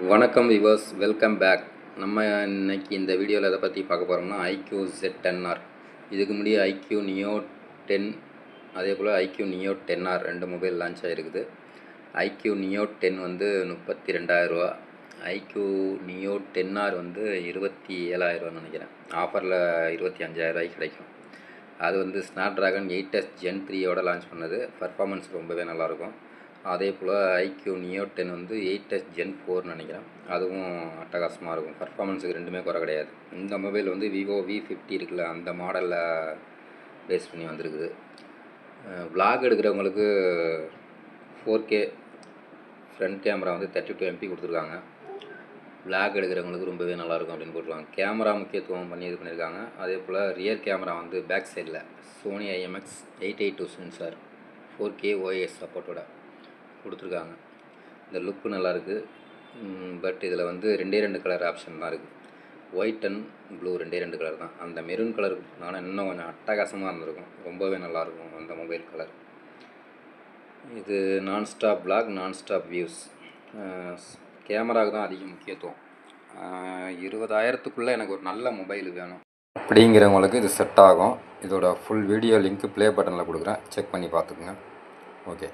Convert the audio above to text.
வணக்கம் viewers, welcome back. நம்ம இன்னைக்கு இந்த வீடியோவில் எதை பற்றி பார்க்க போகிறோம்னா IQ Z10R. இதுக்கு முன்னாடி IQ Neo 10, அதே போல் IQ Neo 10R ரெண்டு மொபைல் லான்ச் ஆகிருக்குது. IQ Neo 10 வந்து 32,000 ரூபா, IQ Neo 10R வந்து 27,000 நினைக்கிறேன். ஆஃபரில் 25,000 ரூபாய்க்கு கிடைக்கும். அது வந்து ஸ்னாப்ட்ராகன் 8S Gen 3யோட லான்ச் பண்ணது. பர்ஃபார்மன்ஸ் ரொம்பவே நல்லாயிருக்கும். அதே போல் IQ Neo 10 வந்து 8S Gen 4 நினைக்கிறேன். அதுவும் அட்டகாசமாக இருக்கும். பர்ஃபார்மன்ஸுக்கு ரெண்டுமே குறை கிடையாது. இந்த மொபைல் வந்து விவோ V50 இருக்குல்ல, அந்த மாடலில் பேஸ் பண்ணி வந்திருக்குது. vlog எடுக்கிறவங்களுக்கு 4K ஃப்ரண்ட் கேமரா வந்து 32 MP கொடுத்துருக்காங்க. vlog எடுக்கிறவங்களுக்கு ரொம்பவே நல்லாயிருக்கும் அப்படின்னு போட்டுருக்காங்க. கேமரா முக்கியத்துவம் பண்ணி இது பண்ணியிருக்காங்க. அதே போல் ரியர் கேமரா வந்து பேக் சைடில் Sony IMX 882 sensor 4K OIS சப்போர்ட்டோட கொடுத்துருக்காங்க. இந்த லுக்கு நல்லாயிருக்கு. பட் இதில் வந்து ரெண்டு கலர் ஆப்ஷன் தான் இருக்குது. ஒயிட் அண்ட் ப்ளூ ரெண்டு கலர் தான். அந்த மெரூன் கலர் கொடுத்தனால இன்னும் கொஞ்சம் அட்டகாசமாக இருந்திருக்கும். ரொம்பவே நல்லாயிருக்கும் அந்த மொபைல் கலர். இது நான்ஸ்டாப் vlog, நான்ஸ்டாப் வியூஸ். கேமராவுக்கு தான் அதிக முக்கியத்துவம். 20,000க்குள்ளே எனக்கு ஒரு நல்ல மொபைல் வேணும் அப்படிங்கிறவங்களுக்கு இது செட் ஆகும். இதோட ஃபுல் வீடியோ லிங்க்கு ப்ளே பட்டனில் கொடுக்குறேன், செக் பண்ணி பார்த்துக்குங்க. ஓகே.